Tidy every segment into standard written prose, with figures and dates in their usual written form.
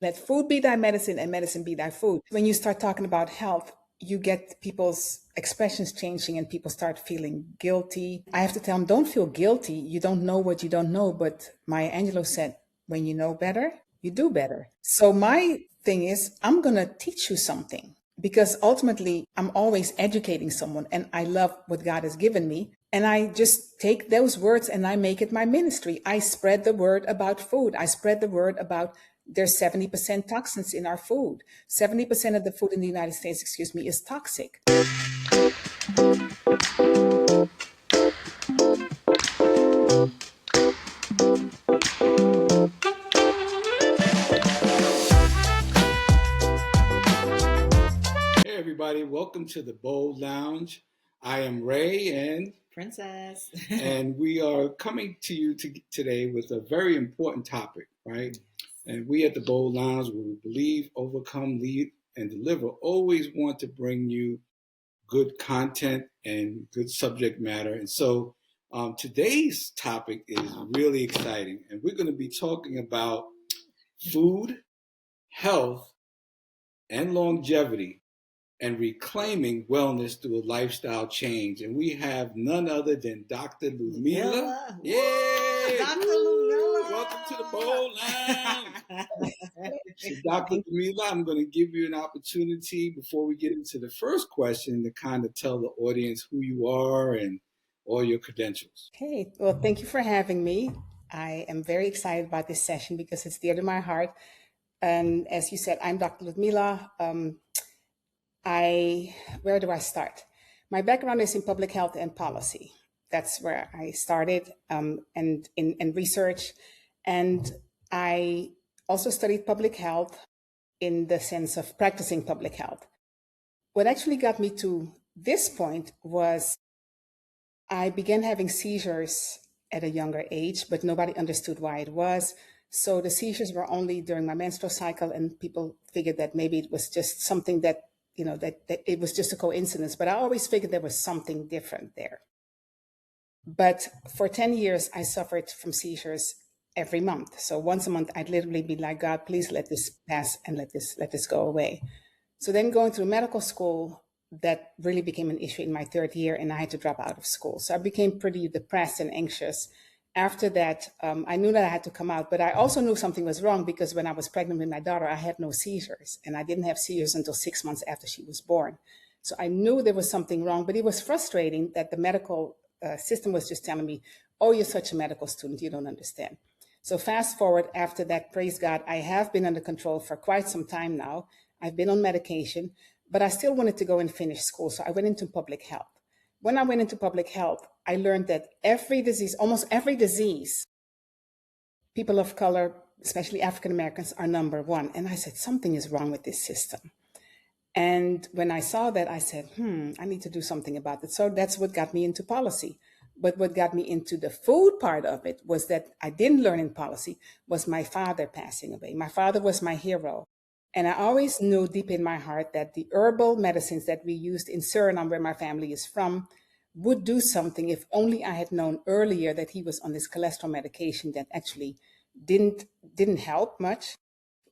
Let food be thy medicine and medicine be thy food. When you start talking about health, you get people's expressions changing and people start feeling guilty. I have to tell them, don't feel guilty. You don't know what you don't know. But Maya Angelou said, when you know better, you do better. So my thing is, I'm going to teach you something because ultimately I'm always educating someone and I love what God has given me. And I just take those words and I make it my ministry. I spread the word about food. I spread the word about there's 70% toxins in our food. 70% of the food in the United States, is toxic. Hey everybody, welcome to the Bold Lounge. I am Ray and Princess. and we are coming to you today with a very important topic, right? And we at the Bold Lounge, where we believe, overcome, lead, and deliver, always want to bring you good content and good subject matter. And so today's topic is really exciting, and we're going to be talking about food, health, and longevity, and reclaiming wellness through a lifestyle change. And we have none other than Dr. Ludmilla. Yay! Dr. Ludmilla! Welcome to the Bold Lounge. So Dr. Ludmilla, I'm going to give you an opportunity before we get into the first question to kind of tell the audience who you are and all your credentials. Hey, well, thank you for having me. I am very excited about this session because it's dear to my heart. And as you said, I'm Dr. Ludmilla. Where do I start? My background is in public health and policy. That's where I started, and in research. And I also studied public health in the sense of practicing public health. What actually got me to this point was I began having seizures at a younger age, but nobody understood why it was. So the seizures were only during my menstrual cycle, and people figured that maybe it was just something that it was just a coincidence, but I always figured there was something different there. But for 10 years, I suffered from seizures every month. So once a month, I'd literally be like, God, please let this pass and let this go away. So then going through medical school, that really became an issue in my third year, and I had to drop out of school. So I became pretty depressed and anxious. After that, I knew that I had to come out, but I also knew something was wrong because when I was pregnant with my daughter, I had no seizures, and I didn't have seizures until 6 months after she was born. So I knew there was something wrong, but it was frustrating that the medical system was just telling me, oh, you're such a medical student, you don't understand. So fast forward after that, praise God, I have been under control for quite some time now. I've been on medication, but I still wanted to go and finish school. So I went into public health. When I went into public health, I learned that almost every disease, people of color, especially African Americans, are number one. And I said, something is wrong with this system. And when I saw that, I said, I need to do something about it. So that's what got me into policy. But what got me into the food part of it was that I didn't learn in policy was my father passing away. My father was my hero. And I always knew deep in my heart that the herbal medicines that we used in Suriname, where my family is from, would do something if only I had known earlier that he was on this cholesterol medication that actually didn't help much.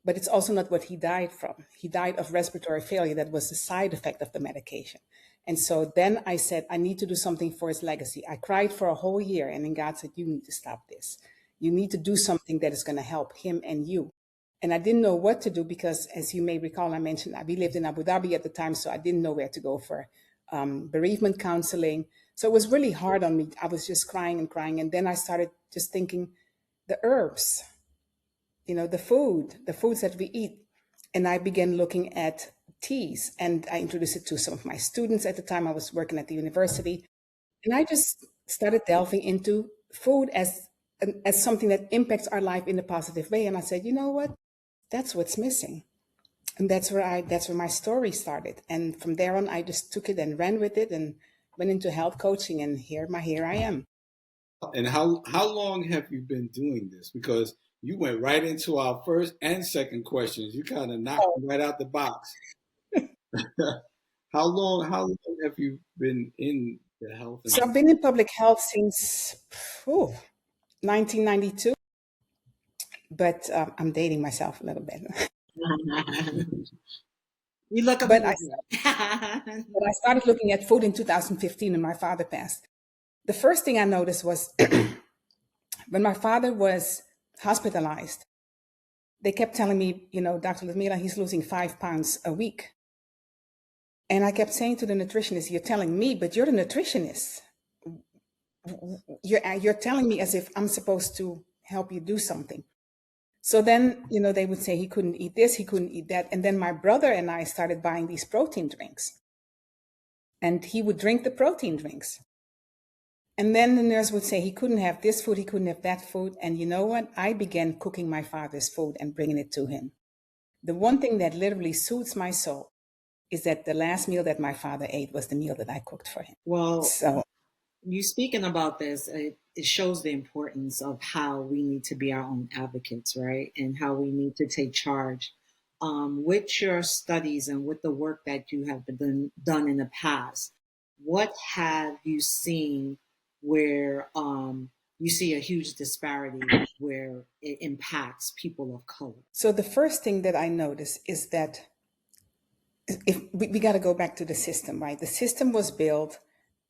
But it's also not what he died from. He died of respiratory failure. That was the side effect of the medication. And so then I said, I need to do something for his legacy. I cried for a whole year, and then God said, you need to stop this. You need to do something that is going to help him and you. And I didn't know what to do because, as you may recall, I mentioned we lived in Abu Dhabi at the time, so I didn't know where to go for bereavement counseling. So it was really hard on me. I was just crying and crying. And then I started just thinking, the herbs, the foods that we eat. And I began looking at teas, and I introduced it to some of my students at the time. I was working at the university. And I just started delving into food as something that impacts our life in a positive way. And I said, you know what? That's what's missing. And that's where my story started. And from there on, I just took it and ran with it and went into health coaching. And here I am. And how long have you been doing this? Because you went right into our first and second questions. You kind of knocked them right out the box. How long have you been in the health? So I've been in public health since 1992. But I'm dating myself a little bit. You look But I, amazing. but I started looking at food in 2015 and my father passed. The first thing I noticed was when my father was hospitalized, they kept telling me, Dr. Ludmilla, he's losing 5 pounds a week. And I kept saying to the nutritionist, you're telling me, but you're the nutritionist. You're telling me as if I'm supposed to help you do something. So then, they would say he couldn't eat this, he couldn't eat that. And then my brother and I started buying these protein drinks. And he would drink the protein drinks. And then the nurse would say he couldn't have this food, he couldn't have that food. And you know what? I began cooking my father's food and bringing it to him. The one thing that literally soothes my soul is that the last meal that my father ate was the meal that I cooked for him. Well, So you speaking about this, it shows the importance of how we need to be our own advocates, right? And how we need to take charge. With your studies and with the work that you have done in the past, what have you seen where you see a huge disparity where it impacts people of color? So the first thing that I notice is that if we got to go back to the system, right? The system was built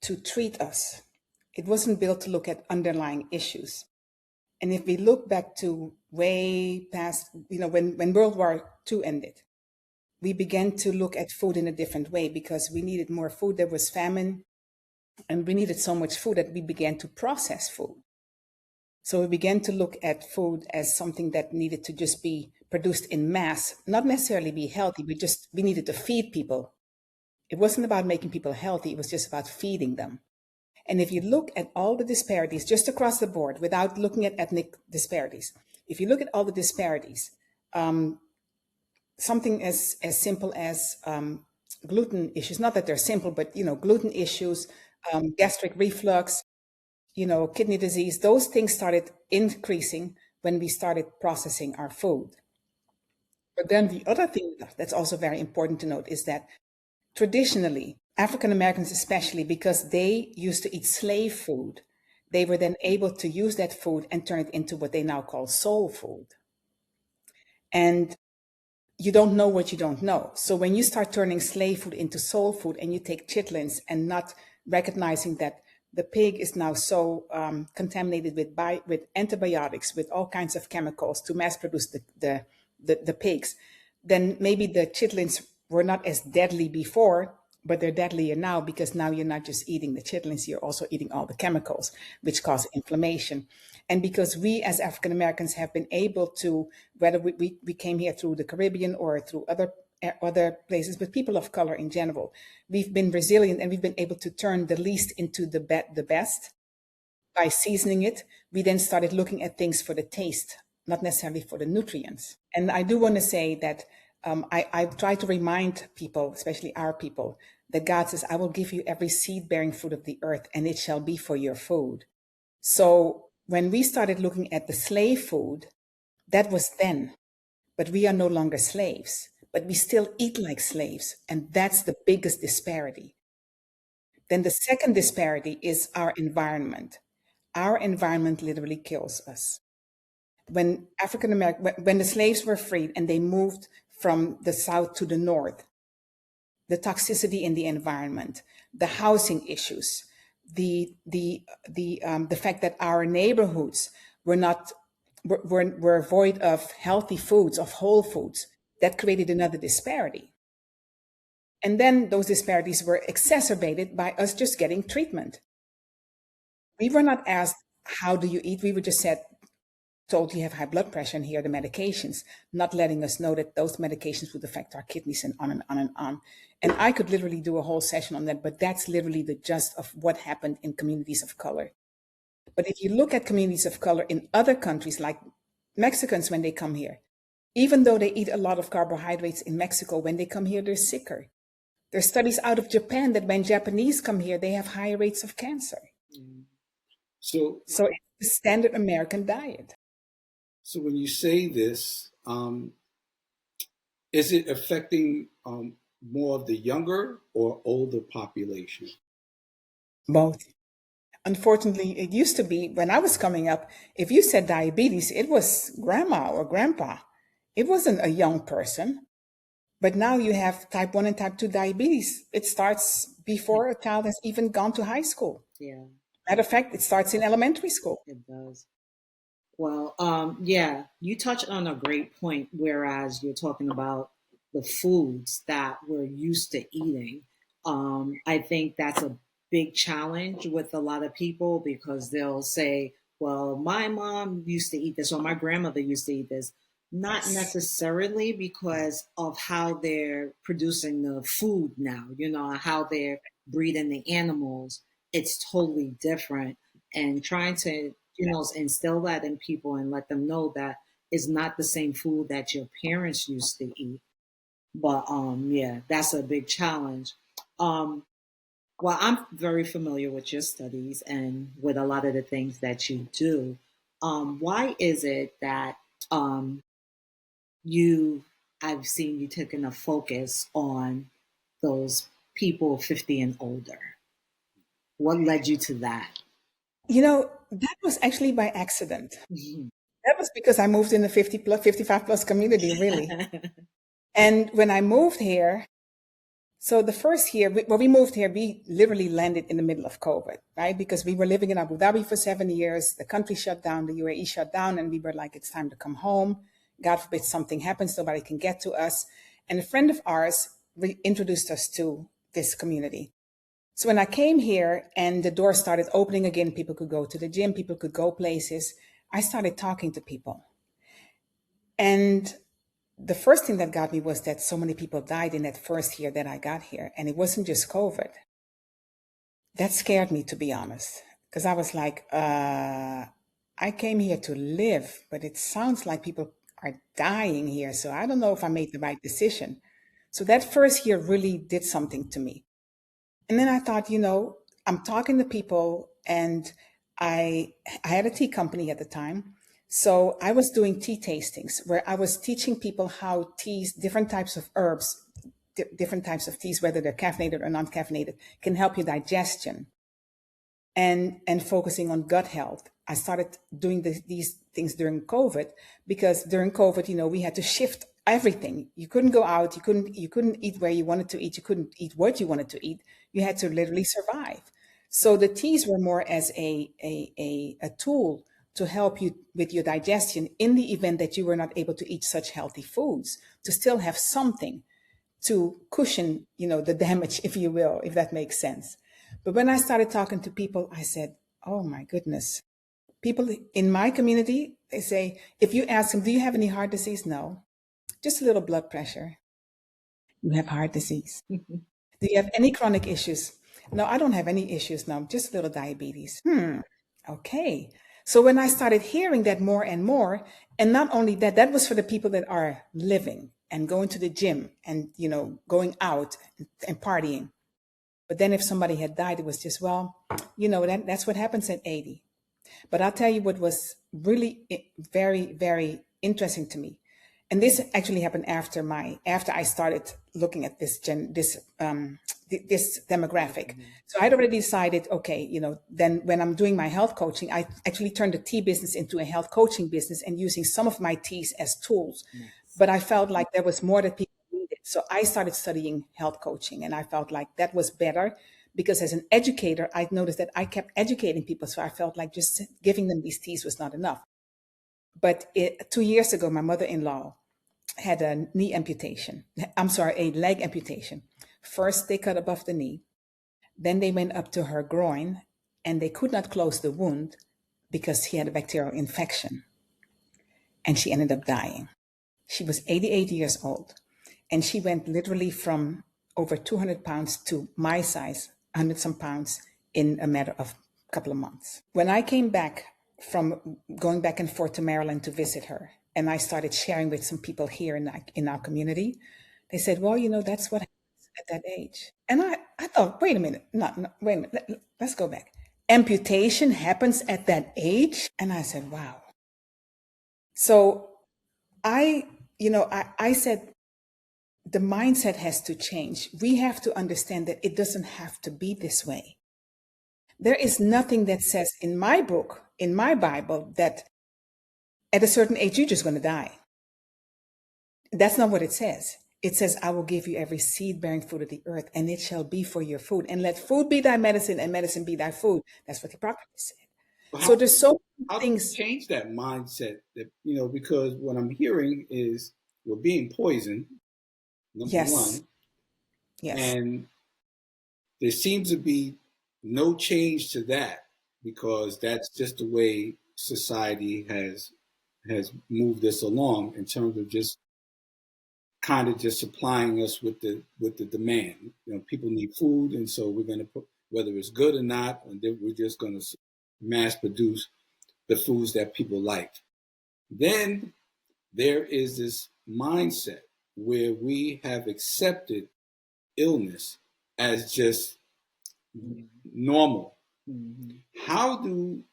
to treat us. It wasn't built to look at underlying issues. And if we look back to way past, when World War II ended, we began to look at food in a different way because we needed more food. There was famine and we needed so much food that we began to process food. So we began to look at food as something that needed to just be produced in mass, not necessarily be healthy. We needed to feed people. It wasn't about making people healthy. It was just about feeding them. And if you look at all the disparities just across the board, without looking at ethnic disparities, if you look at all the disparities, something as simple as gluten issues, not that they're simple, but, gluten issues, gastric reflux, kidney disease, those things started increasing when we started processing our food. But then the other thing that's also very important to note is that traditionally, African Americans especially, because they used to eat slave food, they were then able to use that food and turn it into what they now call soul food. And you don't know what you don't know. So when you start turning slave food into soul food and you take chitlins and not recognizing that the pig is now so contaminated with antibiotics, with all kinds of chemicals to mass produce the pigs, then maybe the chitlins were not as deadly before, but they're deadlier now because now you're not just eating the chitlins, you're also eating all the chemicals, which cause inflammation. And because we as African Americans have been able to, whether we came here through the Caribbean or through other places, but people of color in general, we've been resilient and we've been able to turn the least into the best by seasoning it. We then started looking at things for the taste, not necessarily for the nutrients. And I do want to say that I try to remind people, especially our people, that God says, I will give you every seed-bearing fruit of the earth, and it shall be for your food. So when we started looking at the slave food, that was then, but we are no longer slaves, but we still eat like slaves. And that's the biggest disparity. Then the second disparity is our environment. Our environment literally kills us. When African American, when the slaves were freed and they moved from the south to the north, the toxicity in the environment, the housing issues, the fact that our neighborhoods were void of healthy foods, of whole foods, that created another disparity. And then those disparities were exacerbated by us just getting treatment. We were not asked, how do you eat? We were just told you have high blood pressure and here are the medications, not letting us know that those medications would affect our kidneys and on and on and on. And I could literally do a whole session on that, but that's literally the gist of what happened in communities of color. But if you look at communities of color in other countries, like Mexicans when they come here, even though they eat a lot of carbohydrates in Mexico, when they come here, they're sicker. There's studies out of Japan that when Japanese come here, they have higher rates of cancer. So it's the standard American diet. So when you say this, is it affecting more of the younger or older population? Both. Unfortunately, it used to be when I was coming up, if you said diabetes, it was grandma or grandpa. It wasn't a young person, but now you have type 1 and type 2 diabetes. It starts before a child has even gone to high school. Yeah, Matter of fact, it starts in elementary school. it does. Well, yeah, you touched on a great point, whereas you're talking about the foods that we're used to eating. I think that's a big challenge with a lot of people because they'll say, well, my mom used to eat this or my grandmother used to eat this. Not Yes. necessarily because of how they're producing the food now, how they're breeding the animals. It's totally different. And trying to instill that in people and let them know that it's not the same food that your parents used to eat. But yeah, that's a big challenge. Um, well, I'm very familiar with your studies and with a lot of the things that you do. Why is it that um, you, I've seen you taking a focus on those people 50 and older? What led you to that? That was actually by accident. That was because I moved in the 50 plus, 55 plus community, really. And when I moved here, so the first year, when we moved here, we literally landed in the middle of COVID, right? Because we were living in Abu Dhabi for 7 years. The country shut down, the UAE shut down, and we were like, it's time to come home. God forbid something happens, nobody can get to us. And a friend of ours introduced us to this community. So when I came here and the doors started opening again, people could go to the gym, people could go places, I started talking to people. And the first thing that got me was that so many people died in that first year that I got here. And it wasn't just COVID. That scared me, to be honest, because I was like, I came here to live, but it sounds like people are dying here. So I don't know if I made the right decision. So that first year really did something to me. And then I thought, I'm talking to people, and I had a tea company at the time. So I was doing tea tastings where I was teaching people how teas, different types of herbs, different types of teas, whether they're caffeinated or non-caffeinated, can help your digestion, and focusing on gut health. I started doing these things during COVID because during COVID, we had to shift everything. You couldn't go out. You couldn't eat where you wanted to eat. You couldn't eat what you wanted to eat. You had to literally survive. So the teas were more as a tool to help you with your digestion in the event that you were not able to eat such healthy foods, to still have something to cushion, the damage, if you will, if that makes sense. But when I started talking to people, I said, oh my goodness. People in my community, they say, if you ask them, do you have any heart disease? No, just a little blood pressure. You have heart disease. Do you have any chronic issues? No, I don't have any issues now, just a little diabetes. Okay. So when I started hearing that more and more, and not only that, that was for the people that are living and going to the gym and, going out and partying. But then if somebody had died, it was just, well, that's what happens at 80. But I'll tell you what was really very, very interesting to me. And this actually happened after I started looking at this demographic. So I'd already decided, okay, then when I'm doing my health coaching, I actually turned the tea business into a health coaching business and using some of my teas as tools. But I felt like there was more that people needed. So I started studying health coaching, and I felt like that was better because as an educator, I noticed that I kept educating people. So I felt like just giving them these teas was not enough. But 2 years ago, my mother-in-law had a knee amputation. I'm sorry, a leg amputation. First, they cut above the knee. Then they went up to her groin, and they could not close the wound because he had a bacterial infection. And she ended up dying. She was 88 years old. And she went literally from over 200 pounds to my size, 100 some pounds, in a matter of a couple of months. When I came back from going back and forth to Maryland to visit her, and I started sharing with some people here in our community, they said, well, that's what happens at that age. And I thought, wait a minute, no, wait a minute, let's go back. Amputation happens at that age? And I said, wow. So I said, the mindset has to change. We have to understand that it doesn't have to be this way. There is nothing that says in my book, in my Bible, that at a certain age, you're just going to die. That's not what it says. It says, I will give you every seed bearing fruit of the earth, and it shall be for your food. And let food be thy medicine, and medicine be thy food. That's what the prophet said. But So there's so many how do you things. change that mindset? That because what I'm hearing is we're being poisoned, number Yes, one, yes. and there seems to be no change to that because that's just the way society has moved us along in terms of just kind of just supplying us with the demand. People need food, and so we're going to put, whether it's good or not, and then we're just going to mass produce the foods that people like. Then there is this mindset where we have accepted illness as just normal. Mm-hmm. How do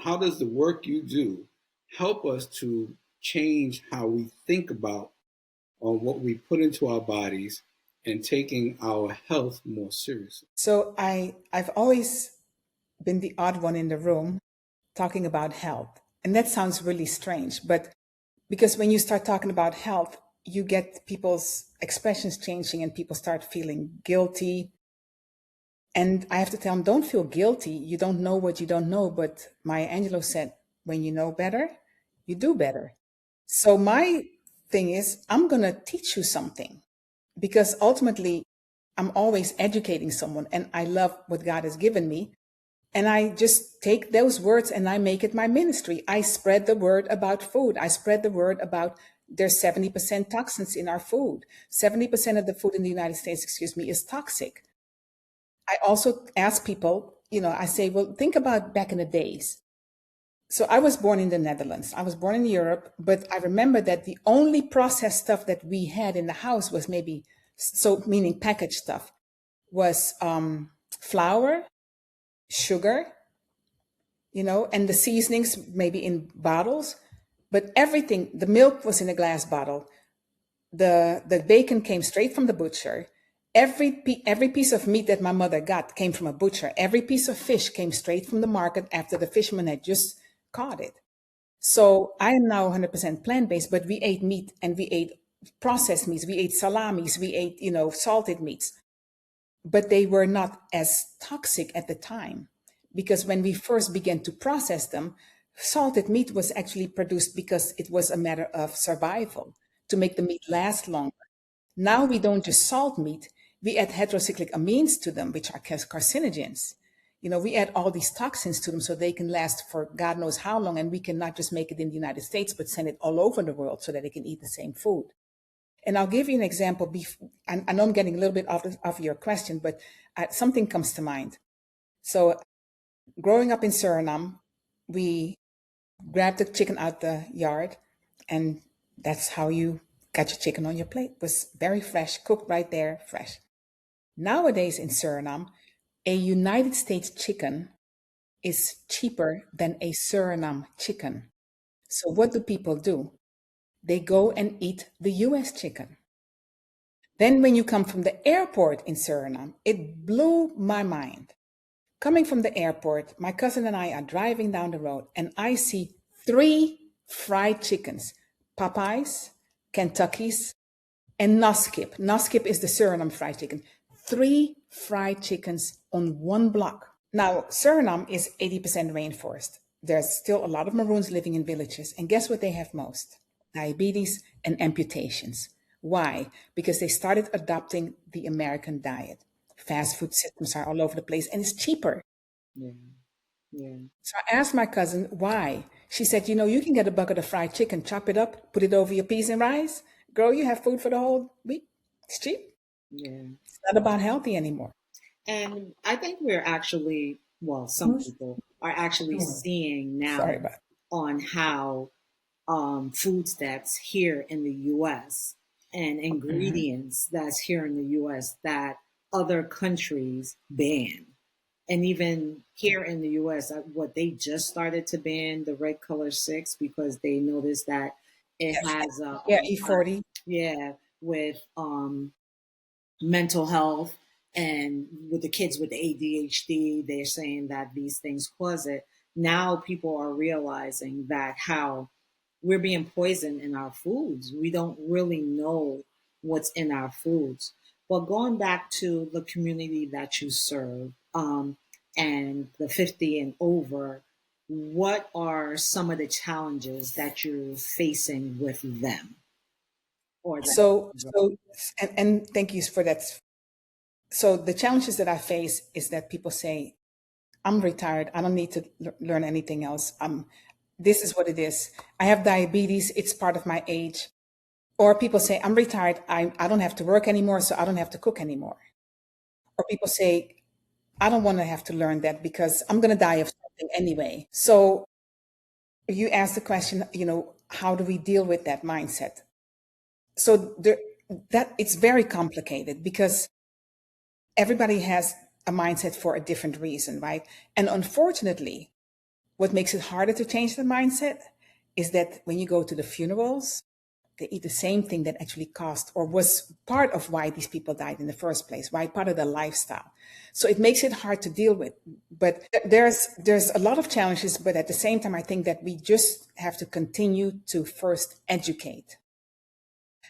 how does the work you do help us to change how we think about what we put into our bodies and taking our health more seriously? So I've always been the odd one in the room talking about health. And that sounds really strange, but because when you start talking about health, you get people's expressions changing and people start feeling guilty. And I have to tell them, don't feel guilty. You don't know what you don't know. But Maya Angelou said, when you know better, you do better. So my thing is, I'm going to teach you something because ultimately I'm always educating someone and I love what God has given me. And I just take those words and I make it my ministry. I spread the word about food. I spread the word about there's 70% toxins in our food. 70% of the food in the United States, excuse me, is toxic. I also ask people, I say, well, think about back in the days. So I was born in the Netherlands. I was born in Europe, but I remember that the only processed stuff that we had in the house was maybe, so meaning packaged stuff, was flour, sugar, and the seasonings maybe in bottles. But everything, the milk was in a glass bottle. The bacon came straight from the butcher. Every piece of meat that my mother got came from a butcher. Every piece of fish came straight from the market after the fisherman had just caught it. So I am now 100% plant-based, but we ate meat and we ate processed meats. We ate salamis. We ate, salted meats, but they were not as toxic at the time because when we first began to process them, salted meat was actually produced because it was a matter of survival to make the meat last longer. Now we don't just salt meat, we add heterocyclic amines to them, which are carcinogens. We add all these toxins to them so they can last for God knows how long. And we can not just make it in the United States, but send it all over the world so that they can eat the same food. And I'll give you an example. I know I'm getting a little bit off your question, but something comes to mind. So growing up in Suriname, we grabbed the chicken out the yard, and that's how you got your chicken on your plate. It was very fresh, cooked right there, fresh. Nowadays in Suriname, a United States chicken is cheaper than a Suriname chicken. So what do people do? They go and eat the US chicken. Then when you come from the airport in Suriname, it blew my mind. Coming from the airport, my cousin and I are driving down the road and I see 3 fried chickens, Popeyes, Kentucky's, and Noskip. Noskip is the Suriname fried chicken. 3 fried chickens on one block. Now, Suriname is 80% rainforest. There's still a lot of Maroons living in villages. And guess what they have most? Diabetes and amputations. Why? Because they started adopting the American diet. Fast food systems are all over the place and it's cheaper. Yeah. Yeah. So I asked my cousin why. She said, you can get a bucket of fried chicken, chop it up, put it over your peas and rice. Girl, you have food for the whole week. It's cheap. Yeah. It's not about healthy anymore. And I think we're actually, well, some people are actually seeing Sorry now about it. on how foods that's here in the US and ingredients that's here in the US that other countries ban. And even here in the US, what they just started to ban the red color 6 because they noticed that it Yes. has Yeah, E40. yeah, with mental health and with the kids with the ADHD, they're saying that these things cause it. Now people are realizing that how we're being poisoned in our foods. We don't really know what's in our foods. But going back to the community that you serve, and the 50 and over, what are some of the challenges that you're facing with them? Or that? And thank you for that. So the challenges that I face is that people say, I'm retired. I don't need to learn anything else. This is what it is. I have diabetes. It's part of my age. Or people say, I'm retired. I don't have to work anymore, so I don't have to cook anymore. Or people say, I don't want to have to learn that because I'm going to die of something anyway. So you asked the question, how do we deal with that mindset? So that it's very complicated because everybody has a mindset for a different reason, right? And unfortunately, what makes it harder to change the mindset is that when you go to the funerals, they eat the same thing that actually caused or was part of why these people died in the first place, right? Part of their lifestyle. So it makes it hard to deal with. But there's a lot of challenges, but at the same time, I think that we just have to continue to first educate.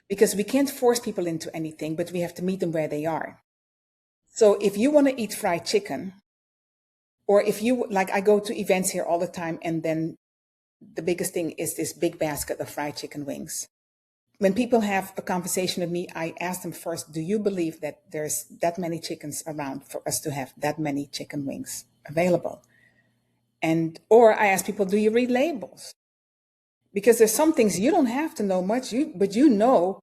Because we can't force people into anything, but we have to meet them where they are. So if you want to eat fried chicken, or if you, like I go to events here all the time, and then the biggest thing is this big basket of fried chicken wings. When people have a conversation with me, I ask them first, do you believe that there's that many chickens around for us to have that many chicken wings available? Or I ask people, do you read labels? Because there's some things you don't have to know much, but you know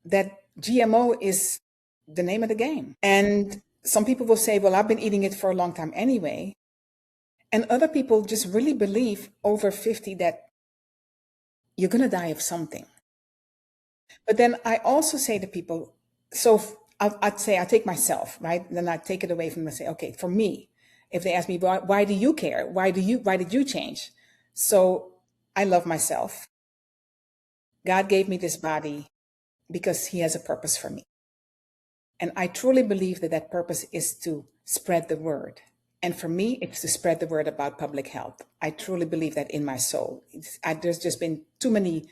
that GMO is the name of the game. And some people will say, well, I've been eating it for a long time anyway. And other people just really believe over 50 that you're going to die of something. But then I also say to people, so I'd say I take myself, right? Then I take it away from them and say, okay, for me, if they ask me, why do you care? Why did you change? So I love myself. God gave me this body because he has a purpose for me. And I truly believe that purpose is to spread the word. And for me, it's to spread the word about public health. I truly believe that in my soul. There's just been too many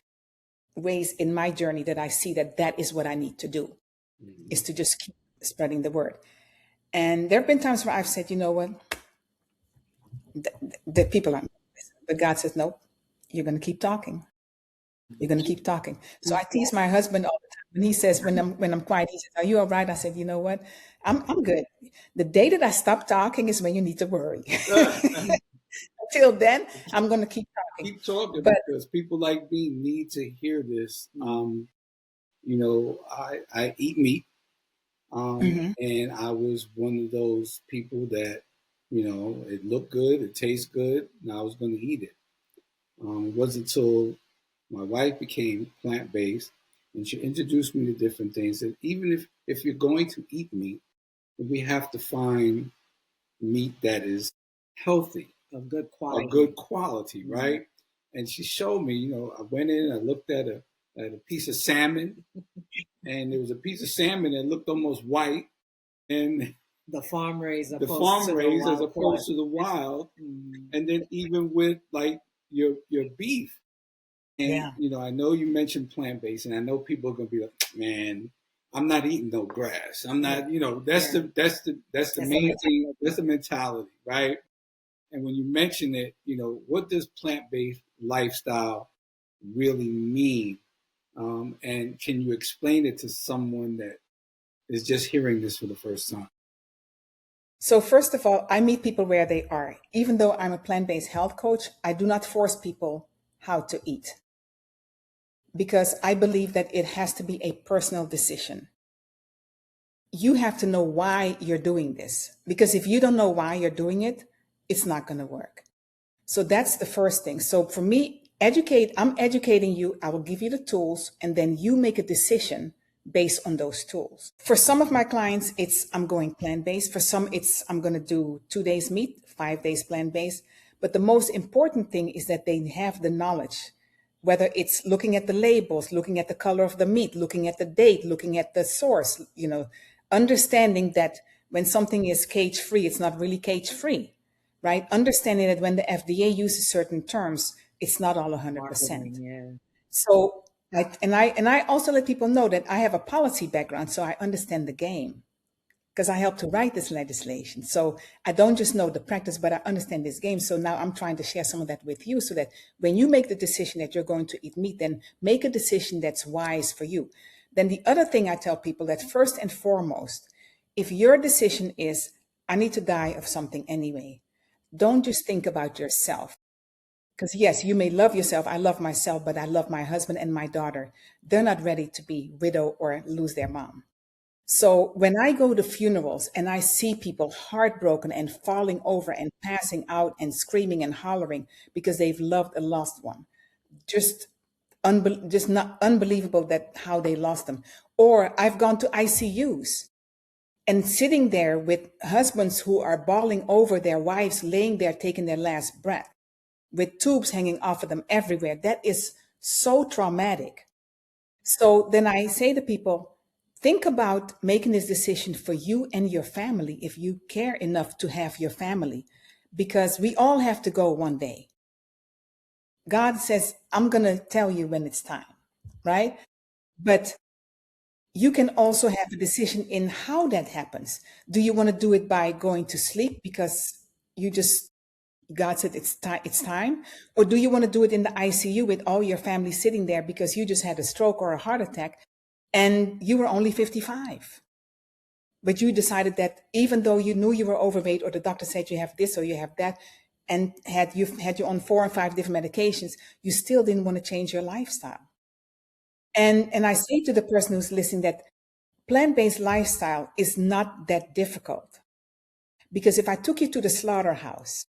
ways in my journey that I see that is what I need to do, is to just keep spreading the word. And there have been times where I've said, you know what, the people aren't, but God says, no, you're going to keep talking. You're going to keep talking. So I tease my husband all the time. And he says, when I'm quiet, he says, are you all right? I said, you know what? I'm good. The day that I stop talking is when you need to worry. Until then, I'm going to keep talking. Keep talking, because people like me need to hear this. I eat meat. And I was one of those people that, it looked good, it tastes good, and I was going to eat it. It wasn't until my wife became plant-based and she introduced me to different things that even if you're going to eat meat, we have to find meat that is healthy, of good quality. Right? And she showed me, I went in, I looked at a piece of salmon, and there was a piece of salmon that looked almost white, and the farm raised as opposed to the wild. And then even with like your beef. And I know you mentioned plant-based, and I know people are gonna be like, man, I'm not eating no grass. I'm not, that's the main thing, that's the mentality, right? And when you mention it, what does plant-based lifestyle really mean? And can you explain it to someone that is just hearing this for the first time? So first of all, I meet people where they are. Even though I'm a plant-based health coach, I do not force people how to eat, because I believe that it has to be a personal decision. You have to know why you're doing this, because if you don't know why you're doing it, it's not going to work. So that's the first thing. So for me, I'm educating you. I will give you the tools, and then you make a decision based on those tools. For some of my clients, I'm going plant-based. For some, I'm going to do 2 days meat, 5 days plant-based. But the most important thing is that they have the knowledge, whether it's looking at the labels, looking at the color of the meat, looking at the date, looking at the source, understanding that when something is cage-free, it's not really cage-free, right? Understanding that when the FDA uses certain terms, It's not all 100%. Marketing, yeah. So, I also let people know that I have a policy background, so I understand the game because I helped to write this legislation. So I don't just know the practice, but I understand this game. So now I'm trying to share some of that with you so that when you make the decision that you're going to eat meat, then make a decision that's wise for you. Then the other thing I tell people that first and foremost, if your decision is, I need to die of something anyway, don't just think about yourself. Because yes, you may love yourself. I love myself, but I love my husband and my daughter. They're not ready to be widow or lose their mom. So when I go to funerals and I see people heartbroken and falling over and passing out and screaming and hollering because they've loved a lost one, just just not unbelievable that how they lost them. Or I've gone to ICUs and sitting there with husbands who are bawling over their wives laying there taking their last breath with tubes hanging off of them everywhere. That is so traumatic. So then I say to people, think about making this decision for you and your family if you care enough to have your family, because we all have to go one day. God says, I'm going to tell you when it's time, right? But you can also have a decision in how that happens. Do you want to do it by going to sleep because you just God said it's time? Or do you want to do it in the ICU with all your family sitting there because you just had a stroke or a heart attack and you were only 55? But you decided that even though you knew you were overweight or the doctor said you have this or you have that, and had you on 4 or 5 different medications, you still didn't want to change your lifestyle. And I say to the person who's listening that plant-based lifestyle is not that difficult. Because if I took you to the slaughterhouse,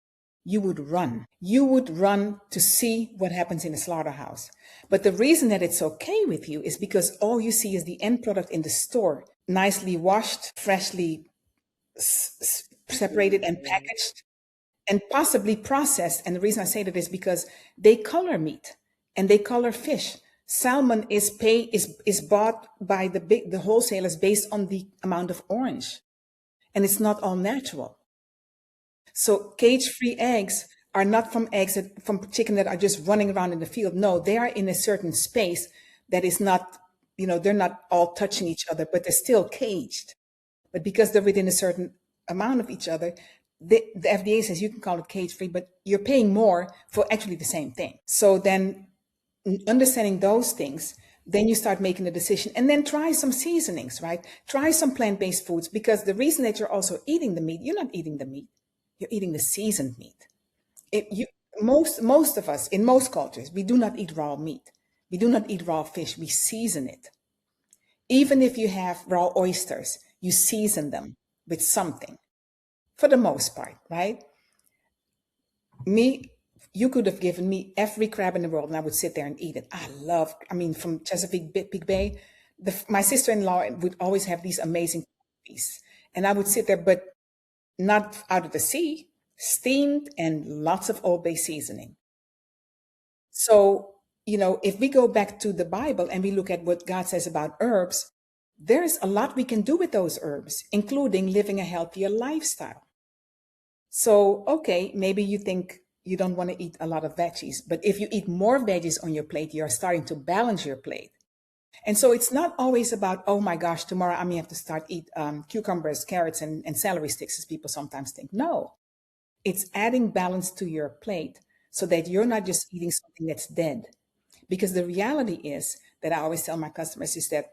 you would run. You would run to see what happens in the slaughterhouse. But the reason that it's okay with you is because all you see is the end product in the store, nicely washed, freshly separated and packaged, and possibly processed. And the reason I say that is because they color meat and they color fish. Salmon is bought by the wholesalers based on the amount of orange, and it's not all natural. So cage-free eggs are not from from chicken that are just running around in the field. No, they are in a certain space that is not, they're not all touching each other, but they're still caged. But because they're within a certain amount of each other, the FDA says you can call it cage-free, but you're paying more for actually the same thing. So then understanding those things, then you start making a decision and then try some seasonings, right? Try some plant-based foods, because the reason that you're also eating the meat, you're not eating the meat, you're eating the seasoned meat. Most of us in most cultures, we do not eat raw meat. We do not eat raw fish. We season it. Even if you have raw oysters, you season them with something for the most part, right? You could have given me every crab in the world and I would sit there and eat it. From Chesapeake Bay, my sister-in-law would always have these amazing pieces. And I would sit there, but not out of the sea, steamed and lots of Old Bay seasoning. So, if we go back to the Bible and we look at what God says about herbs, there's a lot we can do with those herbs, including living a healthier lifestyle. So, okay, maybe you think you don't want to eat a lot of veggies, but if you eat more veggies on your plate, you're starting to balance your plate. And so it's not always about, oh my gosh, tomorrow I may have to start eat cucumbers, carrots, and celery sticks, as people sometimes think. No, it's adding balance to your plate so that you're not just eating something that's dead. Because the reality is that I always tell my customers is that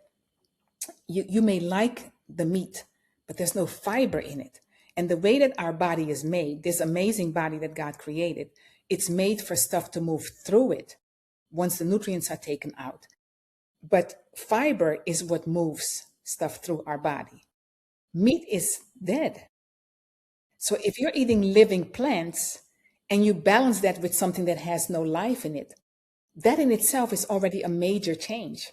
you may like the meat, but there's no fiber in it. And the way that our body is made, this amazing body that God created, it's made for stuff to move through it once the nutrients are taken out. But fiber is what moves stuff through our body. Meat is dead. So if you're eating living plants and you balance that with something that has no life in it, that in itself is already a major change.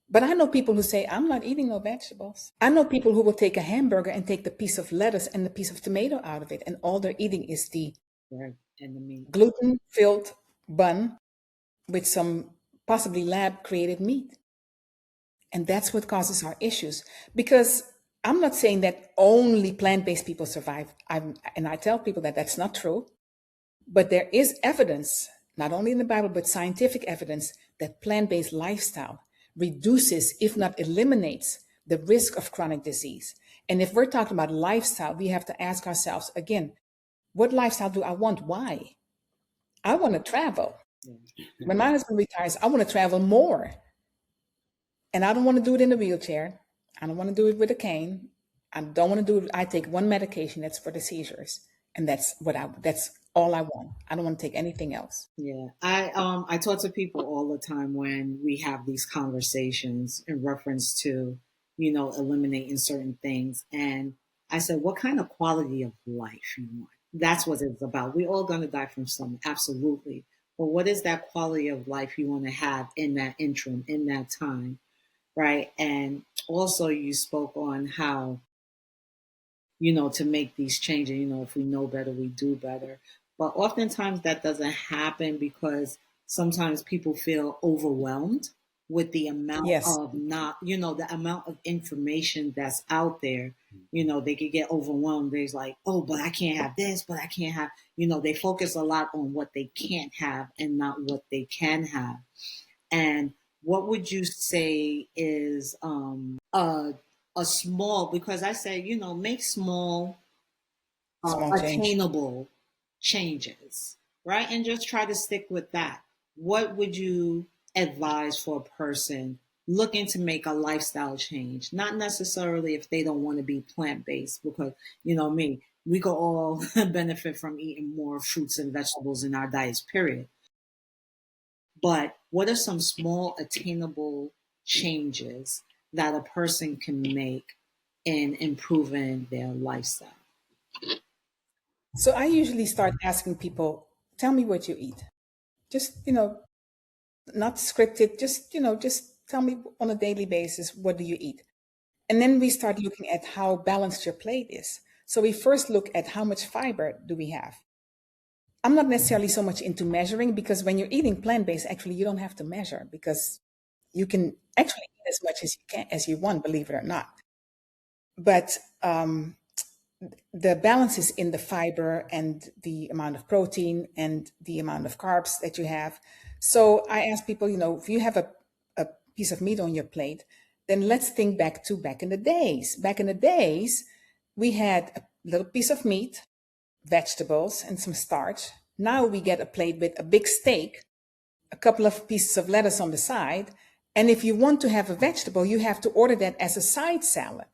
But I know people who say, I'm not eating no vegetables. I know people who will take a hamburger and take the piece of lettuce and the piece of tomato out of it, and all they're eating is the gluten-filled bun with some possibly lab-created meat. And that's what causes our issues. Because I'm not saying that only plant-based people survive. And I tell people that that's not true. But there is evidence not only in the Bible, but scientific evidence that plant-based lifestyle reduces, if not eliminates, the risk of chronic disease. And if we're talking about lifestyle, we have to ask ourselves again, what lifestyle do I want? Why? I want to travel. When my husband retires, I want to travel more. And I don't want to do it in a wheelchair. I don't want to do it with a cane. I don't want to do it. I take one medication that's for the seizures. And that's all I want. I don't want to take anything else. Yeah. I talk to people all the time when we have these conversations in reference to, eliminating certain things. And I said, what kind of quality of life you want? That's what it's about. We're all going to die from something. Absolutely. But what is that quality of life you want to have in that interim, in that time? Right. And also you spoke on how, to make these changes, if we know better, we do better. But oftentimes that doesn't happen because sometimes people feel overwhelmed with the amount Yes. of the amount of information that's out there. They could get overwhelmed. There's like, oh, but I can't have this, but I can't have, they focus a lot on what they can't have and not what they can have. And what would you say is a small, because I say, make small, Small change. attainable changes, right? And just try to stick with that. What would you advise for a person looking to make a lifestyle change? Not necessarily if they don't want to be plant-based, because, we could all benefit from eating more fruits and vegetables in our diets, period. But what are some small attainable changes that a person can make in improving their lifestyle? So I usually start asking people, tell me what you eat. Just, not scripted, just tell me on a daily basis, what do you eat? And then we start looking at how balanced your plate is. So we first look at how much fiber do we have. I'm not necessarily so much into measuring, because when you're eating plant-based, actually, you don't have to measure, because you can actually eat as much as you want, believe it or not. But the balance is in the fiber and the amount of protein and the amount of carbs that you have. So I ask people, if you have a piece of meat on your plate, then let's think back in the days. Back in the days, we had a little piece of meat, vegetables, and some starch. Now we get a plate with a big steak, a couple of pieces of lettuce on the side. And if you want to have a vegetable, you have to order that as a side salad,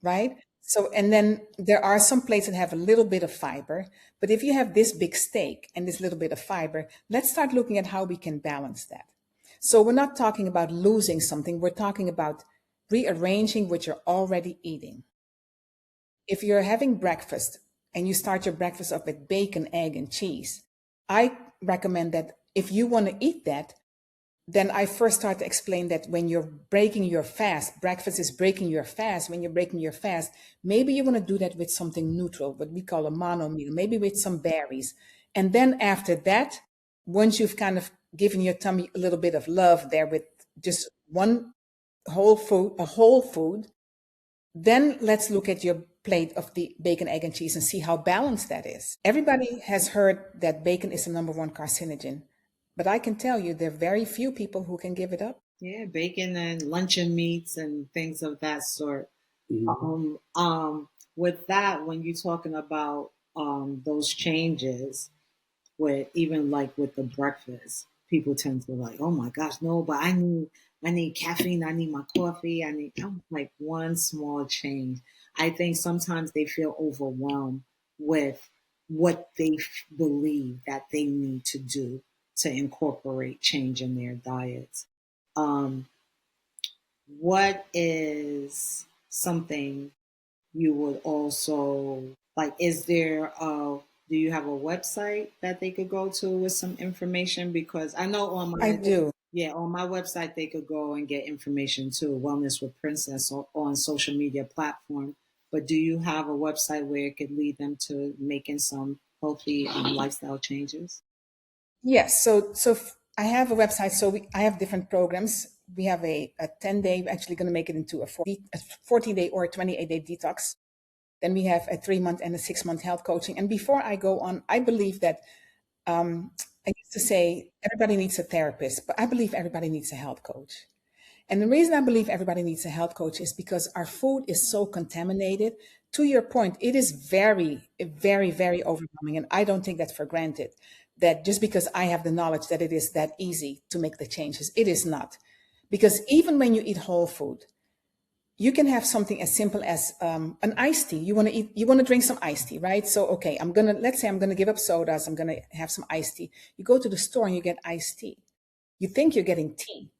right? So, and then there are some plates that have a little bit of fiber, but if you have this big steak and this little bit of fiber, let's start looking at how we can balance that. So we're not talking about losing something. We're talking about rearranging what you're already eating. If you're having breakfast and you start your breakfast off with bacon, egg, and cheese, I recommend that if you want to eat that, then I first start to explain that when you're breaking your fast, breakfast is breaking your fast. When you're breaking your fast, maybe you want to do that with something neutral, what we call a mono meal, maybe with some berries. And then after that, once you've kind of given your tummy a little bit of love there with just one whole food, then let's look at your plate of the bacon, egg, and cheese and see how balanced that is. Everybody has heard that bacon is the number one carcinogen. But I can tell you there are very few people who can give it up. Yeah, bacon and luncheon meats and things of that sort. With that, when you're talking about those changes, with even like with the breakfast, people tend to like, oh my gosh, no, but I need caffeine, I need my coffee, I'm like one small change. I think sometimes they feel overwhelmed with what they believe that they need to do to incorporate change in their diets. What is something you would also like? Do you have a website that they could go to with some information? Because I know I do. Yeah, on my website they could go and get information too, Wellness with Princess on social media platform. But do you have a website where it could lead them to making some healthy lifestyle changes? Yes. So I have a website. So I have different programs. We have a 10-day, actually going to make it into a 14-day or a 28-day detox. Then we have a 3-month and a 6-month health coaching. And before I go on, I believe that I used to say everybody needs a therapist, but I believe everybody needs a health coach. And the reason I believe everybody needs a health coach is because our food is so contaminated. To your point, it is very, very, very overwhelming. And I don't take that for granted, that just because I have the knowledge that it is that easy to make the changes, it is not. Because even when you eat whole food, you can have something as simple as an iced tea. You want to drink some iced tea, right? So, okay, let's say I'm going to give up sodas. I'm going to have some iced tea. You go to the store and you get iced tea. You think you're getting tea,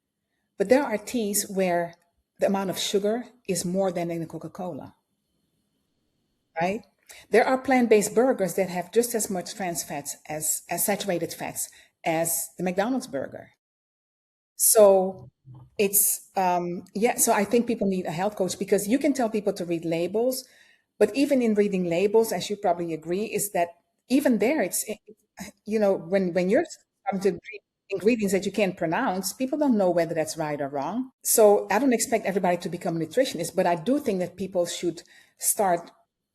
but there are teas where the amount of sugar is more than in a Coca-Cola, right? There are plant-based burgers that have just as much trans fats as saturated fats as the McDonald's burger. So it's so I think people need a health coach, because you can tell people to read labels, but even in reading labels, as you probably agree, is that even there, when you're starting to read ingredients that you can't pronounce, people don't know whether that's right or wrong. So I don't expect everybody to become a nutritionist, but I do think that people should start,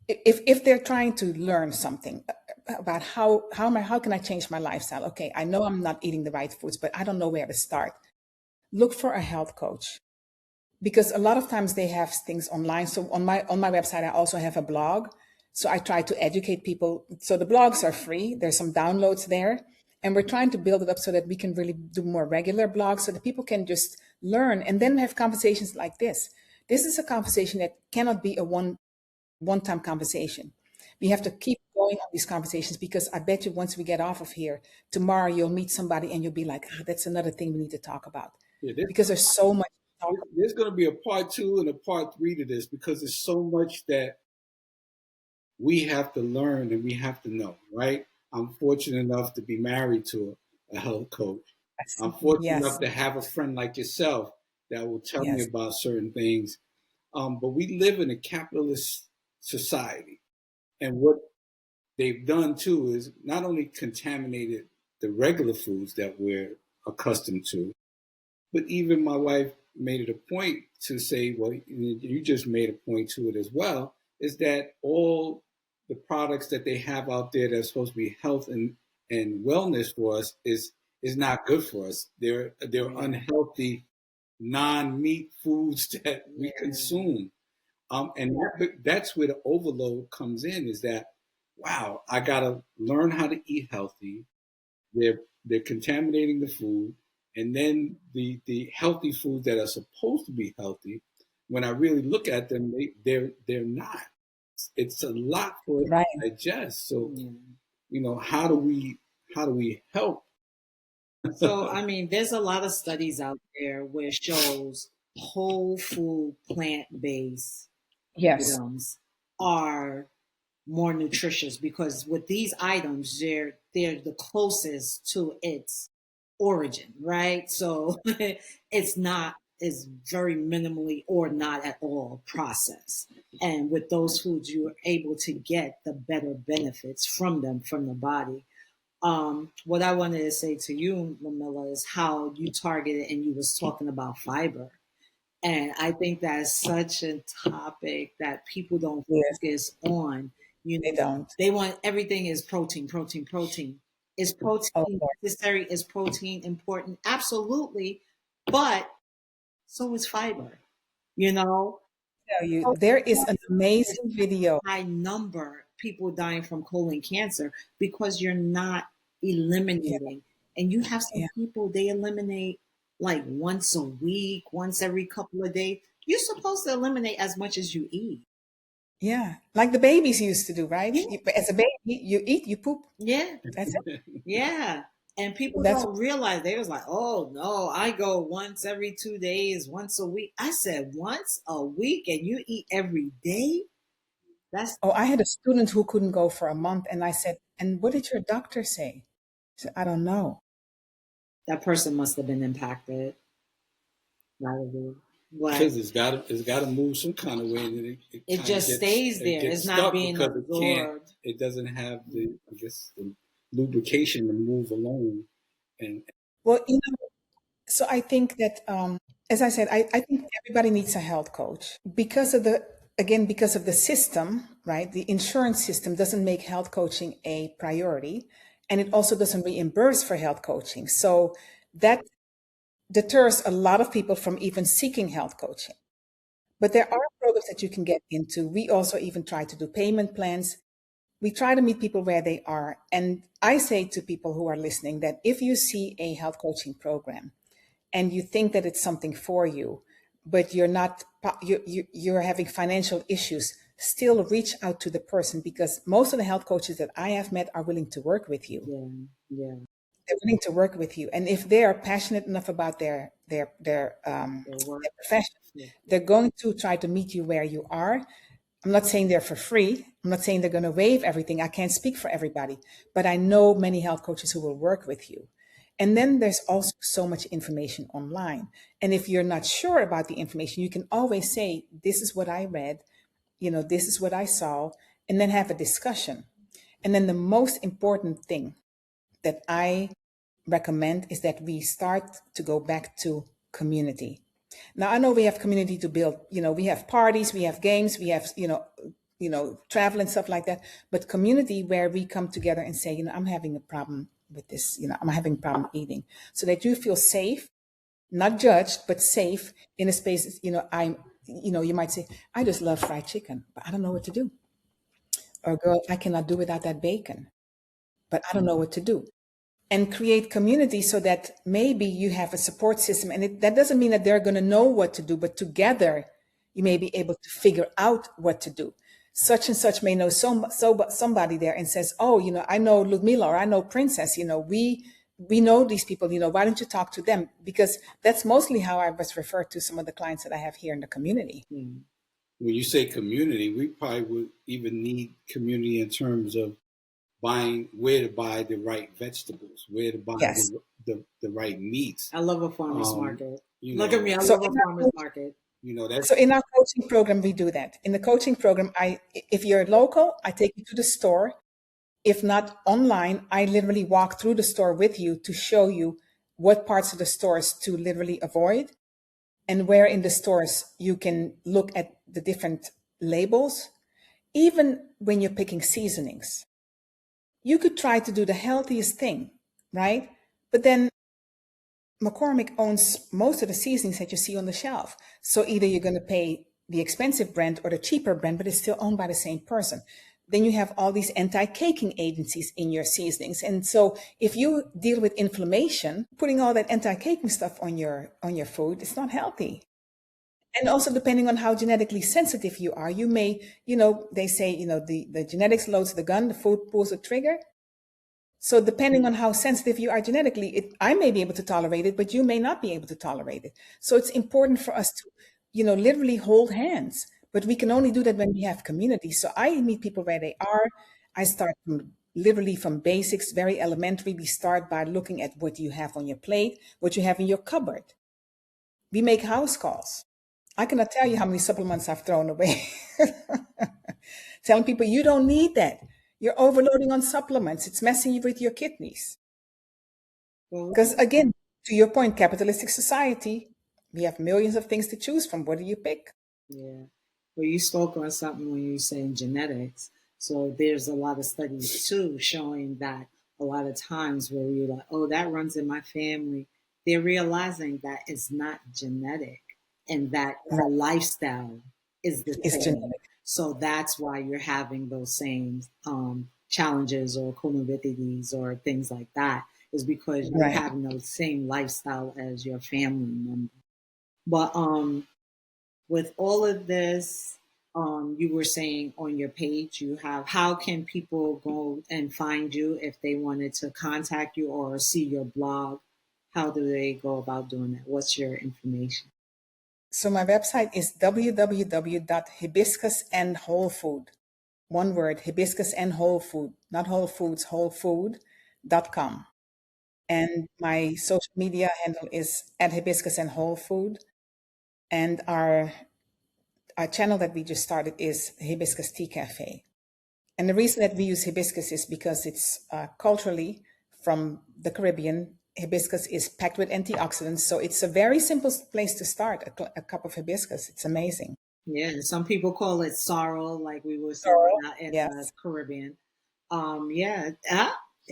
if they're trying to learn something about how can I change my lifestyle. Okay, I know I'm not eating the right foods, but I don't know where to start. Look for a health coach, because a lot of times they have things online. So on my website, I also have a blog. So I try to educate people. So the blogs are free. There's some downloads there. And we're trying to build it up so that we can really do more regular blogs, so that people can just learn and then have conversations like this. This is a conversation that cannot be a one-time conversation. We have to keep going on these conversations, because I bet you once we get off of here, tomorrow you'll meet somebody and you'll be like, that's another thing we need to talk about. Yeah, Because there's so much to talk about. there's going to be a part 2 and a part 3 to this, because there's so much that we have to learn and we have to know, right? I'm fortunate enough to be married to a health coach. I'm fortunate enough Yes, to have a friend like yourself that will tell me yes, about certain things. But we live in a capitalist society. And what they've done too is not only contaminated the regular foods that we're accustomed to, but even my wife made it a point to say, well, you just made a point to it as well, is that all the products that they have out there that's supposed to be health and wellness for us is not good for us. They're unhealthy, non-meat foods that we consume. And that's where the overload comes in, is that, wow, I got to learn how to eat healthy. They're contaminating the food, and then the healthy foods that are supposed to be healthy, when I really look at them, they're not. It's a lot for us right. to digest. So, how do we help? So, I mean, there's a lot of studies out there where it shows whole food plant-based Yes, items are more nutritious, because with these items, they're the closest to its origin, right? So it's very minimally or not at all processed. And with those foods, you are able to get the better benefits from them, from the body. What I wanted to say to you, Ludmilla, is how you targeted and you was talking about fiber. And I think that's such a topic that people don't yes, focus on. they don't. They want everything is protein, protein, protein. Is Oh, protein Lord. necessary? Is protein important? Absolutely. But so is fiber, you know? Tell you, So there is an amazing video. high number people dying from colon cancer because you're not Yeah, eliminating. And you have some yeah, people, they eliminate like once a week, once every couple of days. You're supposed to eliminate as much as you eat. yeah. Like the babies used to do, right? Yeah, As a baby, you eat, you poop. yeah, That's it. yeah. And people That's don't realize, they was like, oh no, I go once every 2 days, once a week. I said once a week and you eat every day? That's Oh, I had a student who couldn't go for a month, and I said, "And what did your doctor say?" She said, "I don't know." that person must have been impacted by the what Because it's got to move some kind of way, and then it it kind of just stays there. gets It's not stuck being because absorbed. it doesn't have the lubrication to move along. And Well, so I think that, as I said, I think everybody needs a health coach, because of the system, right? The insurance system doesn't make health coaching a priority. and it also doesn't reimburse for health coaching. So that deters a lot of people from even seeking health coaching. But there are programs that you can get into. We also even try to do payment plans. We try to meet people where they are. And I say to people who are listening that if you see a health coaching program and you think that it's something for you, but you're not, you're having financial issues, still reach out to the person, because most of the health coaches that I have met are willing to work with you. Yeah. Yeah. They're willing to work with you. And if they are passionate enough about their profession, Yeah. they're going to try to meet you where you are. I'm not saying they're for free. I'm not saying they're going to waive everything. I can't speak for everybody, but I know many health coaches who will work with you. And then there's also so much information online. And if you're not sure about the information, you can always say, this is what I read, this is what I saw, and then have a discussion. And then the most important thing that I recommend is that we start to go back to community. Now, I know we have community to build, we have parties, we have games, we have, travel and stuff like that, but community where we come together and say, I'm having a problem with this, I'm having a problem eating, so that you feel safe, not judged, but safe in a space, you might say, I just love fried chicken, but I don't know what to do. Or girl, I cannot do without that bacon, but I don't know what to do. And create community so that maybe you have a support system. And that doesn't mean that they're going to know what to do, but together you may be able to figure out what to do. Such and such may know somebody there and says, oh, I know Ludmilla, or I know Princess, we know these people, why don't you talk to them? Because that's mostly how I was referred to some of the clients that I have here in the community. When you say community, we probably would even need community in terms of where to buy the right vegetables, where to buy the right meats. I love a farmer's market. Look know, at me, I love a farmer's market. That's so in our coaching program, we do that. In the coaching program, if you're local, I take you to the store. If not online, I literally walk through the store with you to show you what parts of the stores to literally avoid, and where in the stores you can look at the different labels. Even when you're picking seasonings, you could try to do the healthiest thing, right? But then McCormick owns most of the seasonings that you see on the shelf. So either you're going to pay the expensive brand or the cheaper brand, but it's still owned by the same person. Then you have all these anti-caking agencies in your seasonings. And so if you deal with inflammation, putting all that anti-caking stuff on your food, it's not healthy. And also, depending on how genetically sensitive you are, you may, they say, the genetics loads the gun, the food pulls the trigger. So depending on how sensitive you are genetically, I may be able to tolerate it, but you may not be able to tolerate it. So it's important for us to, literally hold hands, but we can only do that when we have community. So I meet people where they are. I start literally from basics, very elementary. We start by looking at what you have on your plate, what you have in your cupboard. We make house calls. I cannot tell you how many supplements I've thrown away. Telling people, you don't need that. You're overloading on supplements. It's messing with your kidneys. Because again, to your point, capitalistic society, we have millions of things to choose from. What do you pick? Yeah. Well, you spoke on something when you were saying genetics. So there's a lot of studies too showing that a lot of times where you're like, oh, that runs in my family, they're realizing that it's not genetic and that the lifestyle is the same. Genetic. So that's why you're having those same challenges or comorbidities or things like that, is because you're having the same lifestyle as your family member. But with all of this, you were saying on your page, you have, how can people go and find you if they wanted to contact you or see your blog? How do they go about doing that? What's your information? So my website is www.hibiscusandwholefood. One word, hibiscus and whole food, not Whole Foods, wholefood.com. And my social media handle is @hibiscusandwholefood. And our channel that we just started is Hibiscus Tea Cafe. And the reason that we use hibiscus is because it's culturally from the Caribbean. Hibiscus is packed with antioxidants. So it's a very simple place to start, a cup of hibiscus. It's amazing. Yeah, and some people call it sorrel, like we were saying in the Caribbean.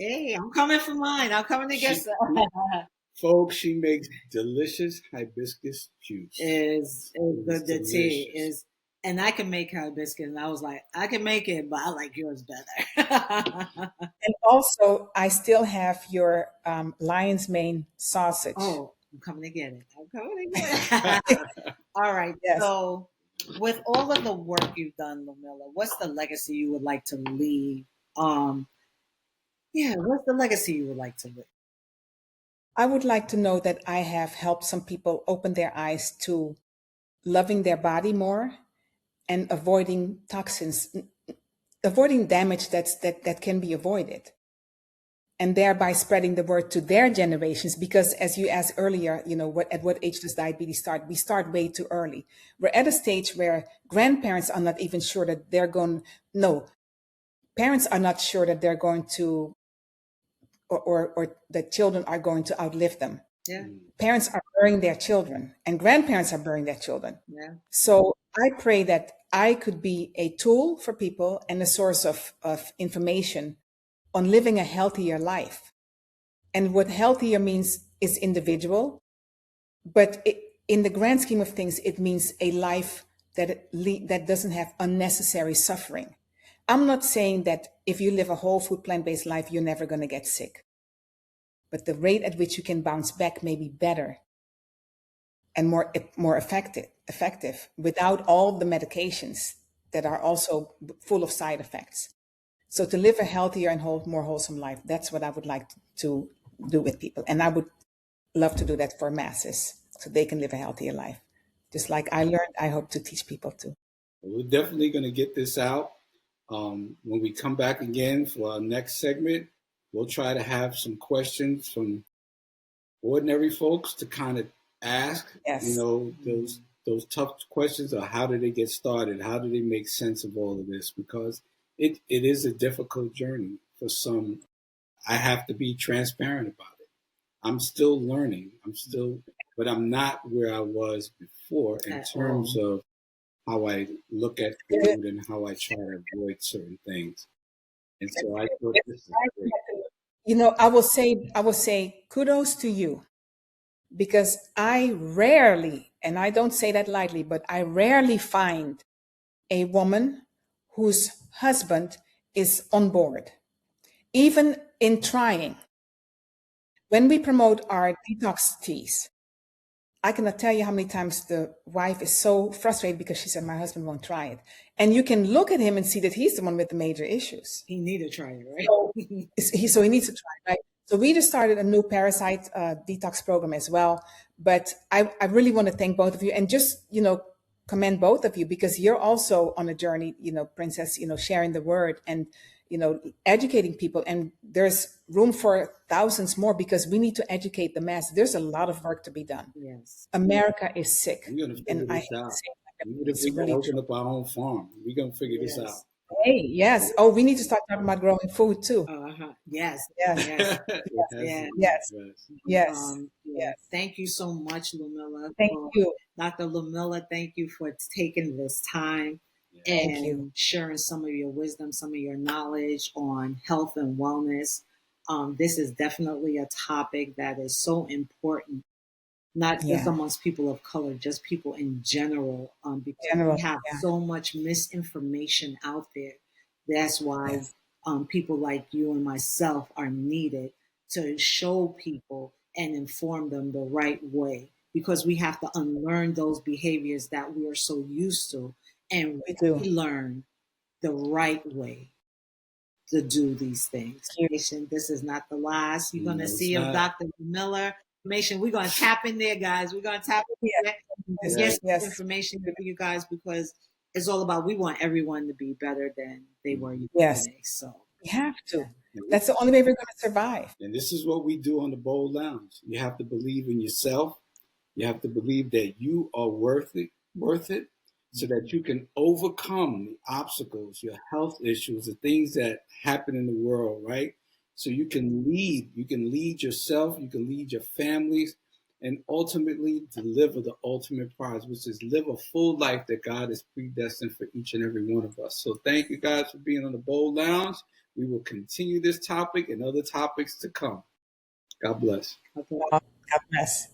Hey, I'm coming for mine. I'm coming to get She, some. folks, she makes delicious hibiscus juice. Is It's the tea delicious. is, and I can make hibiscus. And I was like, I can make it, but I like yours better. And also, I still have your lion's mane sausage. Oh, I'm coming to get it. I'm coming to get it. All right. Yes. So, with all of the work you've done, Ludmilla, what's the legacy you would like to leave? Yeah, what's the legacy you would like to leave? I would like to know that I have helped some people open their eyes to loving their body more and avoiding toxins, avoiding damage that can be avoided, and thereby spreading the word to their generations. Because as you asked earlier, at what age does diabetes start? We start way too early. We're at a stage where grandparents are not even sure that they're going, no, parents are not sure that they're going to, or that children are going to outlive them. Yeah, Parents are burying their children and grandparents are burying their children. yeah, So I pray that I could be a tool for people and a source of information on living a healthier life. And what healthier means is individual, but in the grand scheme of things, it means a life that doesn't have unnecessary suffering. I'm not saying that if you live a whole food plant-based life, you're never going to get sick. But the rate at which you can bounce back may be better and more effective without all the medications that are also full of side effects. So to live a healthier and more wholesome life, that's what I would like to do with people. And I would love to do that for masses so they can live a healthier life. Just like I learned, I hope to teach people too. We're definitely going to get this out. When we come back again for our next segment, we'll try to have some questions from ordinary folks to kind of ask, Yes. those tough questions of how did they get started? How do they make sense of all of this? Because it is a difficult journey for some. I have to be transparent about it. I'm still learning. But I'm not where I was before in at terms all. of how I look at food and how I try to avoid certain things. And so I thought this is great. I will say kudos to you, because I rarely, and I don't say that lightly, but I rarely find a woman whose husband is on board, even in trying. When we promote our detox teas, I cannot tell you how many times the wife is so frustrated because she said, my husband won't try it. And you can look at him and see that he's the one with the major issues. He need to try it, right? So he needs to try, right? So we just started a new parasite detox program as well. But I really want to thank both of you and just, commend both of you, because you're also on a journey, Princess, sharing the word and, educating people. And there's room for thousands more because we need to educate the mass. There's a lot of work to be done. Yes. America is sick. We're going to figure And I this hate to out. say that, Even but if it's we can really open true. up our own farm, we're going to figure this out. Yes. Hey, yes. Oh, we need to start talking about growing food too. Yes. Yes, Yes. It has Yeah. to be yes, addressed. yes, Yeah. yes. Thank you so much, Ludmilla. Thank you. Dr. Ludmilla, thank you for taking this time Yeah. Thank you. and sharing some of your wisdom, some of your knowledge on health and wellness. This is definitely a topic that is so important, not just Yeah. amongst people of color, just people in general, because General. we have Yeah. so much misinformation out there. That's why Yes. people like you and myself are needed to show people and inform them the right way, because we have to unlearn those behaviors that we are so used to and We do. relearn the right way to do these things. Thank you. Nation, this is not the last. You're going No, to it's see of not. Dr. Miller information. We're going to tap in there, guys. We're going to tap in Yeah. there and Yes. get Yes. some Yes. information for you guys, because it's all about, we want everyone to be better than they were Yes. yesterday. So, We have to. And That's the only way we're going to survive. this is what we do on the Bold Lounge. You have to believe in yourself. You have to believe that you are worth it, so that you can overcome the obstacles, your health issues, the things that happen in the world, right? So you can lead yourself, you can lead your families, and ultimately deliver the ultimate prize, which is live a full life that God has predestined for each and every one of us. So thank you guys for being on the Bold Lounge. We will continue this topic and other topics to come. God bless. God bless.